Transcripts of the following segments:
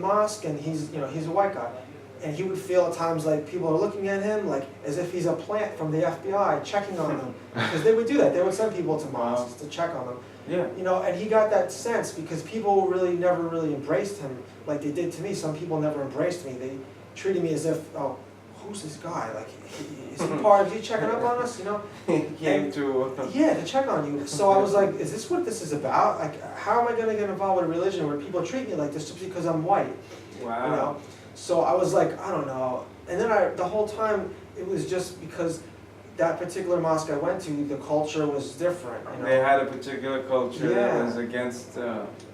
mosque, and he's a white guy, and he would feel at times like people are looking at him like as if he's a plant from the FBI checking on them, because they would do that. They would send people to mosques to check on them. Yeah. And he got that sense because people really never really embraced him like they did to me. Some people never embraced me. They treated me as if, oh, who's this guy? Like, is he checking up on us? He came to. Yeah, to check on you. So I was like, is this what this is about? Like, how am I going to get involved with a religion where people treat me like this just because I'm white? Wow. So I was like, I don't know. And then the whole time, it was just because that particular mosque I went to, the culture was different. They had a particular culture that was against.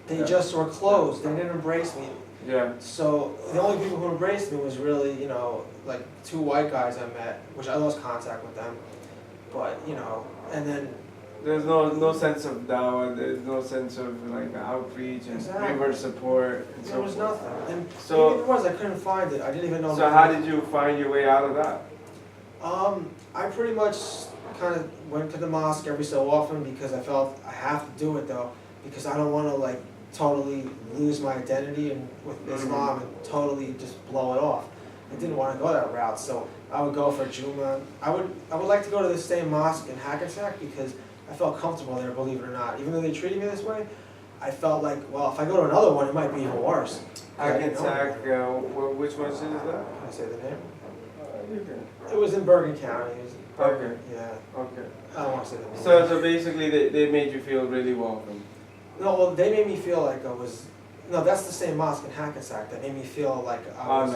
They just were closed. They didn't embrace me. Yeah. So the only people who embraced me was really, like 2 white guys I met, which I lost contact with them. But, and then... There's no sense of dawah, there's no sense of like outreach and Revert support. And there was nothing. And so it was, I couldn't find it. I didn't even know. So how did you find your way out of that? I pretty much kind of went to the mosque every so often because I felt I have to do it though, because I don't want to like totally lose my identity with Islam and totally just blow it off. I didn't want to go that route, so I would go for Juma. I would like to go to the same mosque in Hackensack because I felt comfortable there, believe it or not. Even though they treated me this way, I felt like, well, if I go to another one, it might be even worse. Hackensack, which one is that? Can I say the name? You can. It was in Bergen County. Okay. Yeah. Okay. I don't want to say the name. So basically they made you feel really welcome. No, well, they made me feel like I was... No, that's the same mosque in Hackensack that made me feel like I was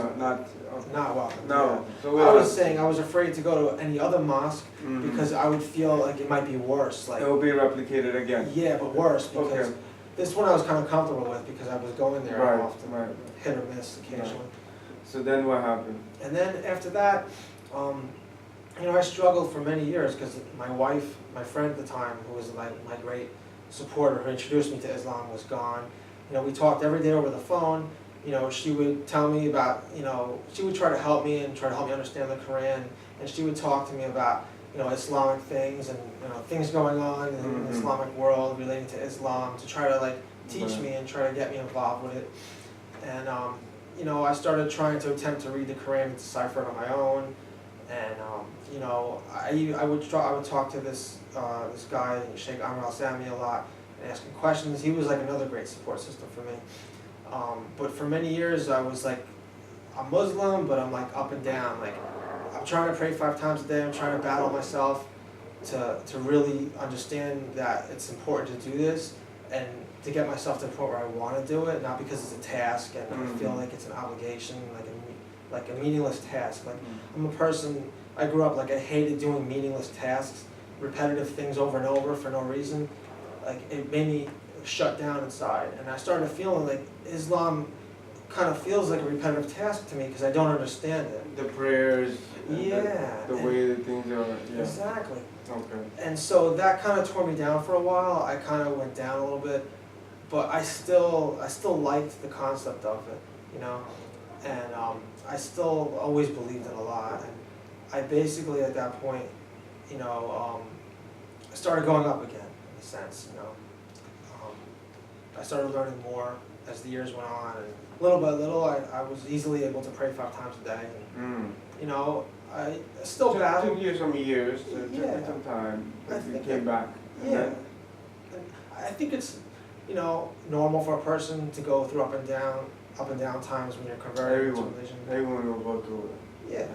not welcome. No. Yeah. So I was saying I was afraid to go to any other mosque because I would feel like it might be worse. Like, it will be replicated again. Yeah, but worse because this one I was kind of comfortable with because I was going there often, hit or miss occasionally. Right. So then what happened? And then after that, I struggled for many years because my wife, my friend at the time, who was my great supporter, who introduced me to Islam, was gone. We talked every day over the phone. She would tell me about, she would try to help me and try to help me understand the Quran, and she would talk to me about, Islamic things and, things going on in the Islamic world relating to Islam to try to like teach me and try to get me involved with it. And, I started trying to attempt to read the Quran and decipher it on my own. And, I would talk to this guy, Sheikh Amr al-Sami, a lot, and ask him questions. He was like another great support system for me. But for many years, I was like, I'm Muslim, but I'm like up and down. Like, I'm trying to pray 5 times a day. I'm trying to battle myself to really understand that it's important to do this and to get myself to the point where I want to do it, not because it's a task and I feel like it's an obligation, like a meaningless task. Like, I'm a person, I grew up like I hated doing meaningless tasks, repetitive things over and over for no reason. Like, it made me shut down inside, and I started feeling like Islam kind of feels like a repetitive task to me because I don't understand it. The prayers, the way that things are. Yeah. Exactly. Okay. And so that kind of tore me down for a while. I kind of went down a little bit, but I still liked the concept of it, and I still always believed in Allah. And I basically at that point, I started going up again in a sense, I started learning more as the years went on, and little by little, I was easily able to pray 5 times a day. And, I still battle. Took you some years, took some time, but you came back. Yeah. And I think it's, normal for a person to go through up and down times when you're converting to religion. Everyone will go through it. Yeah.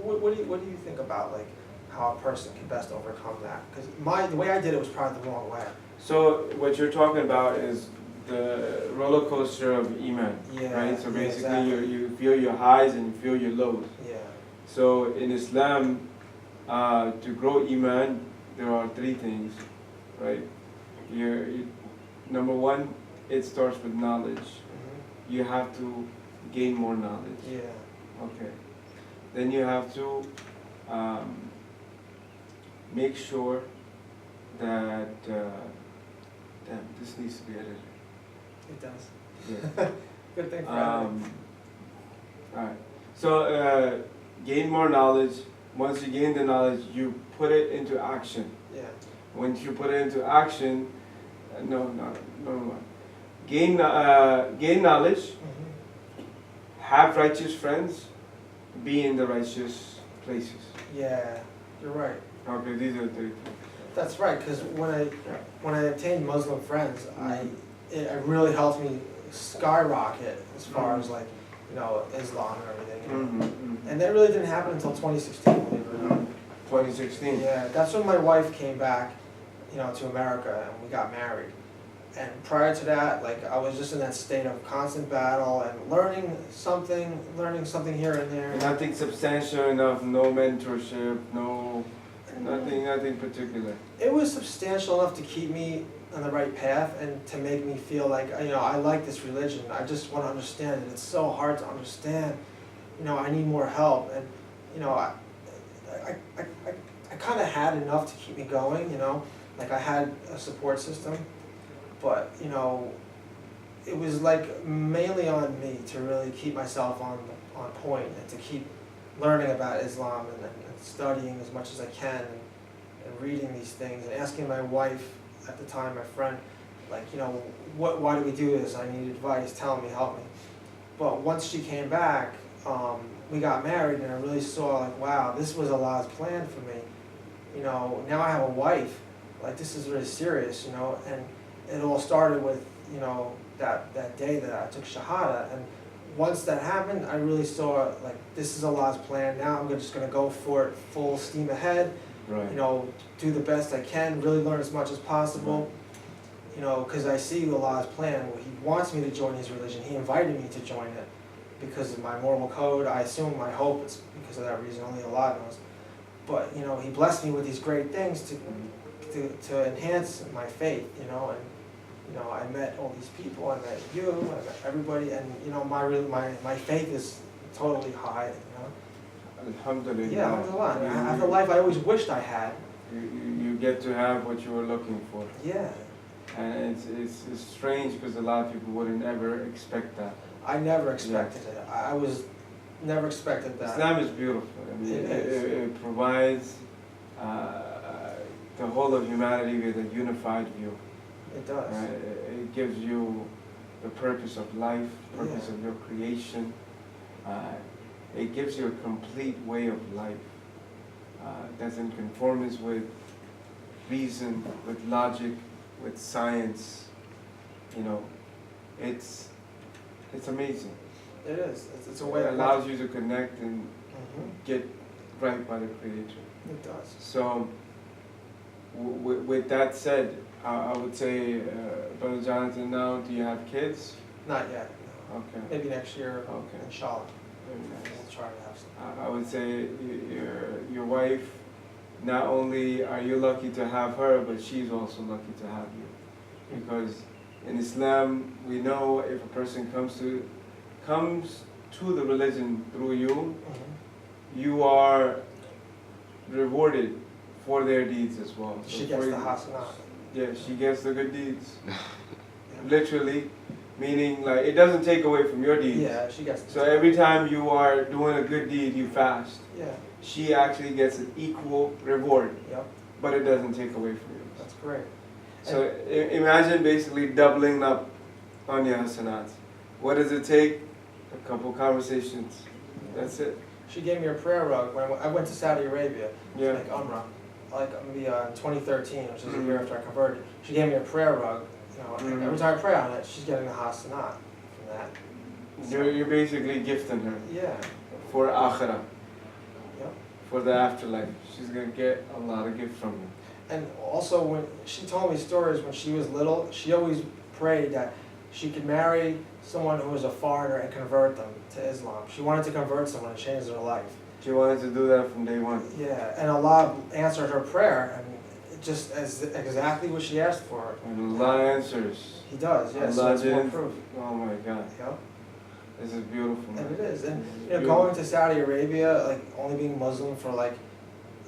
What do you think about like how a person can best overcome that? Because the way I did it was probably the wrong way. So what you're talking about is the roller coaster of Iman, right? So basically you feel your highs and you feel your lows. Yeah. So in Islam, to grow Iman, there are 3 things, right? Number 1, it starts with knowledge. You have to gain more knowledge. Yeah. Okay. Then you have to make sure that damn, this needs to be edited. It does. Yeah. Good thing for Alright. So gain more knowledge. Once you gain the knowledge, you put it into action. Yeah. Once you put it into action, no. Gain knowledge, have righteous friends, be in the righteous places. Yeah, you're right. Okay, these are the. That's right, because when I obtained Muslim friends, it really helped me skyrocket as far as like, you know, Islam and everything. And that really didn't happen until 2016, believe it or not. 2016. Yeah, that's when my wife came back, you know, to America and we got married. And prior to that, like I was just in that state of constant battle and learning something here and there. Nothing substantial enough, no mentorship, nothing particular. It was substantial enough to keep me on the right path and to make me feel like, you know, I like this religion. I just want to understand it. It's so hard to understand. You know, I need more help. And, you know, I kind of had enough to keep me going, you know. Like I had a support system. But, you know, it was like mainly on me to really keep myself on point and to keep learning about Islam and studying as much as I can and reading these things and asking my wife at the time, my friend, like, you know, why do we do this? I need advice, tell me, help me. But once she came back, we got married and I really saw like, wow, this was Allah's plan for me. You know, now I have a wife, like this is really serious, you know, and it all started with, you know, that day that I took Shahada, and once that happened, I really saw, like, this is Allah's plan. Now I'm just going to go for it full steam ahead, right. You know, do the best I can, really learn as much as possible, right. You know, because I see Allah's plan. He wants me to join His religion. He invited me to join it because of my moral code. I assume, I hope it's because of that reason, only Allah knows. But, you know, He blessed me with these great things to enhance my faith, you know, and you know, I met all these people, I met you, I met everybody, and you know, my faith is totally high, you know. Alhamdulillah. Yeah, alhamdulillah. I have the life I always wished I had. You get to have what you were looking for. Yeah. And it's strange because a lot of people wouldn't ever expect that. I never expected it. I was never expected that. Islam is beautiful. I mean, it provides the whole of humanity with a unified view. It does. It gives you the purpose of life, purpose of your creation. It gives you a complete way of life that's in conformance with reason, with logic, with science. You know, it's amazing. It is. It's a way. It allows you to connect and get right by the Creator. It does. So, with that said, I would say, Brother Jonathan, now, do you have kids? Not yet, no. Okay. Maybe next year, okay. Inshallah. Very nice. We'll try to have some. I would say your wife, not only are you lucky to have her, but she's also lucky to have you. Because in Islam, we know if a person comes to the religion through you, you are rewarded for their deeds as well. So she gets the hasanat. Yeah, she gets the good deeds. Literally, meaning like it doesn't take away from your deeds. Yeah, she gets. So every time you are doing a good deed, you fast. Yeah. She actually gets an equal reward. Yep. But it doesn't take away from you. That's great. So imagine basically doubling up on your hasanats. What does it take? A couple conversations. That's it. She gave me a prayer rug when I went to Saudi Arabia to Yeah. make Umrah. Like maybe 2013, which is a year after I converted. She gave me a prayer rug. You know, every time I pray on it, she's getting a hasanat from that. So, You're basically gifting her. Yeah. For akhirah. Yep. For the afterlife. She's going to get a lot of gifts from you. And also when she told me stories when she was little, she always prayed that she could marry someone who was a foreigner and convert them to Islam. She wanted to convert someone and change their life. She wanted to do that from day one. Yeah, and Allah answered her prayer, and just as exactly what she asked for. And Allah answers. He does, yes. Allah So more proof. Oh my God. Yep. This is beautiful. Man. And it is, and you know, going to Saudi Arabia, like only being Muslim for like,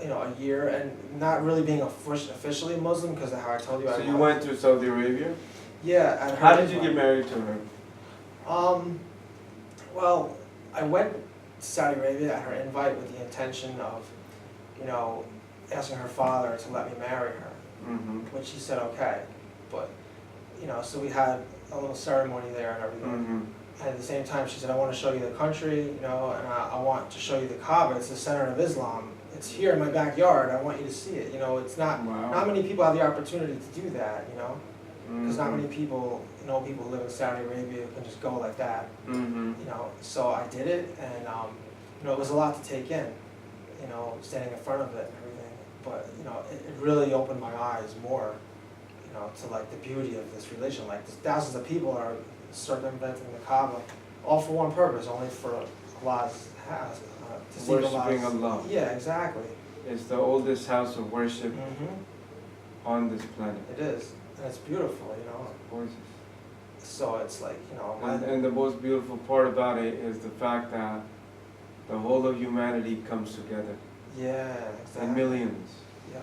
you know, a year, and not really being officially Muslim because of how I told you. So you went to Saudi Arabia? Yeah. At her How did you get married to her? Well, I went to Saudi Arabia at her invite with the intention of, you know, asking her father to let me marry her, which he said okay. But, you know, so we had a little ceremony there and everything. And at the same time, she said, I want to show you the country, you know, and I want to show you the Kaaba. It's the center of Islam. It's here in my backyard. I want you to see it. You know, it's not, Wow. not many people have the opportunity to do that, you know, because not Mhm. many people, you know, people who live in Saudi Arabia can just go like that, Mhm. you know. So I did it, and, you know, it was a lot to take in, you know, standing in front of it and everything. But, you know, it really opened my eyes more, you know, to like the beauty of this religion. Like thousands of people are circumventing the Kaaba, all for one purpose, only for Allah's house, to see Worshipping Allah's. Allah. Yeah, exactly. It's the oldest house of worship on this planet. It is, and it's beautiful, you know. Gorgeous. So it's like, you know. And the most beautiful part about it is the fact that the whole of humanity comes together. Yeah, exactly. In millions. Yeah.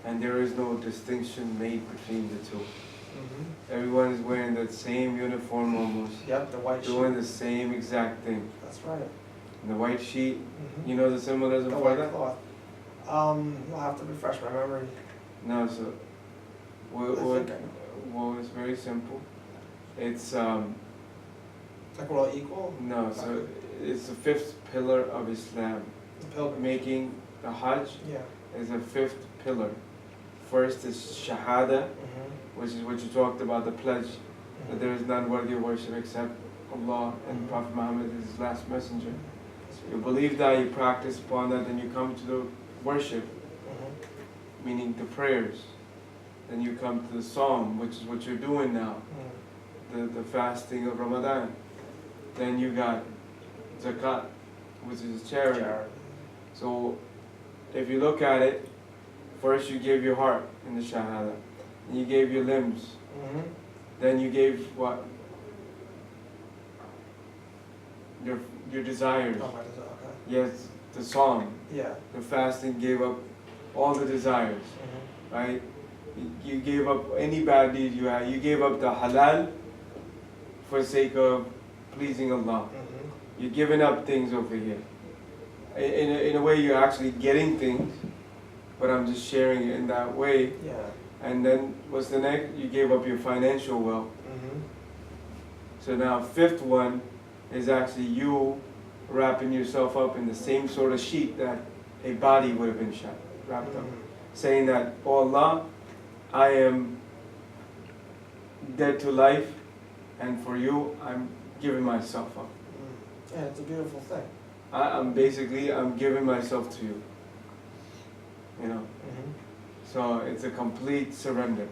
And there is no distinction made between the two. Mhm. Everyone is wearing the same uniform almost. Yep, the white sheet. Doing the same exact thing. That's right. And the white sheet, Mhm. you know the symbolism The for white that? cloth. I'll have to refresh my memory. No, so I think I know. well, it's very simple. It's Like we're all equal? no, so it's the fifth pillar of Islam. The pilgrim. Making the Hajj Yeah. is the fifth pillar. First is Shahada, Mhm. which is what you talked about, the pledge that there is none worthy of worship except Allah and Prophet Muhammad is his last messenger. You believe that, you practice upon that, then you come to the worship, Mhm. meaning the prayers. Then you come to the Psalm, which is what you're doing now, Mhm. the fasting of Ramadan. Then you got Zakat, which is charity. Charity. So if you look at it, first you gave your heart in the Shahada, then you gave your limbs, Mhm. then you gave what? Your desires. Oh, my God, okay. Yes, the song, Yeah. the fasting gave up all the desires, Mhm. right? You gave up any bad deed you had. You gave up the halal for the sake of pleasing Allah. Mhm. You're giving up things over here. In a way, you're actually getting things, but I'm just sharing it in that way. Yeah. And then what's the next? You gave up your financial wealth. Mhm. So now fifth one is actually you wrapping yourself up in the same sort of sheet that a body would have been wrapped up. Mhm. Saying that, oh Allah, I am dead to life, and for you, I'm giving myself up. Mhm. Yeah, it's a beautiful thing. I'm giving myself to you. You know, Mhm. so it's a complete surrender.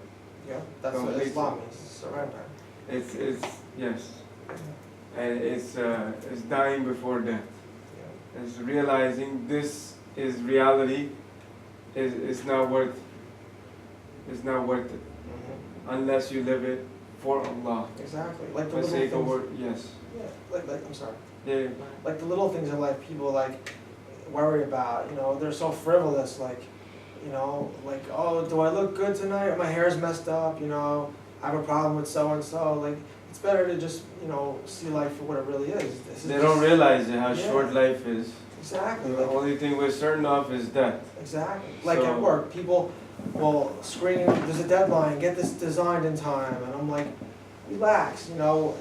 Yeah, that's what Complete Islam means, surrender. It's yes, and it's dying before death. Yeah. It's realizing this is reality. Is not worth. It's not worth it Mhm. unless you live it for Allah. Exactly. Like the For little sake of things. word, yes. Yeah. Like I'm sorry. Yeah. Like the little things in life people like worry about, you know, they're so frivolous, like, you know, like, oh, do I look good tonight? My hair's messed up, you know, I have a problem with so and so. Like, it's better to just, you know, see life for what it really is. This is They don't just- realize how Yeah. short life is. Exactly. The Like, only thing we're certain of is death. exactly. Like So- at work, people will scream, there's a deadline, get this designed in time, and I'm like, relax, you know,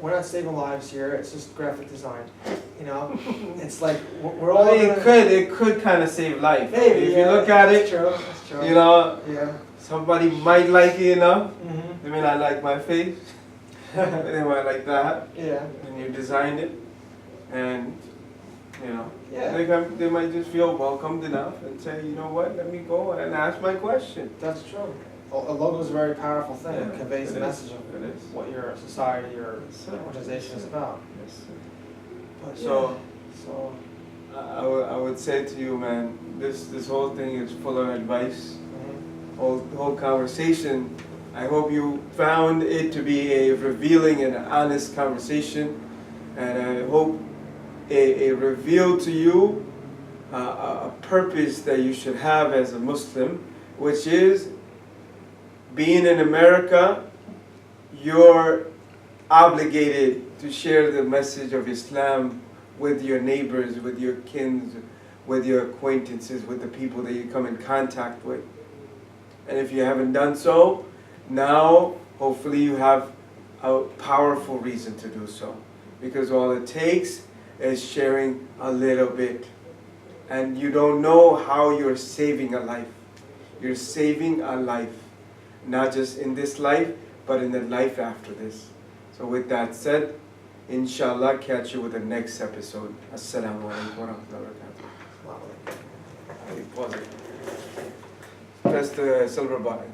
we're not saving lives here, it's just graphic design, you know? It's like, we're all I mean, gonna- it could kind of save life. Maybe, If yeah, you look at that's it, true, that's true. you know, Yeah. somebody might like it enough. Mhm. They may not like my face, but they might like that. Yeah. And you designed it, and you know, Yeah. they might just feel welcomed enough and say, you know what, let me go and ask my question. That's true. A logo is a very powerful thing. It Yeah, conveys it the is. message of It is. what your society or Yes, sir. organization is Yes, sir. about. Yes, sir. But So- so I would say to you, man, this whole thing is full of advice. Whole conversation. I hope you found it to be a revealing and honest conversation, and I hope it revealed to you a purpose that you should have as a Muslim, which is being in America. You're obligated to share the message of Islam with your neighbors, with your kins, with your acquaintances, with the people that you come in contact with. And if you haven't done so, now hopefully you have a powerful reason to do so. because all it takes is sharing a little bit. And you don't know how you're saving a life. You're saving a life, not just in this life, but in the life after this. So with that said, inshallah, catch you with the next episode. Assalamu alaikum wa rahmatullahi wa barakatuh. Pause it. Press the silver button.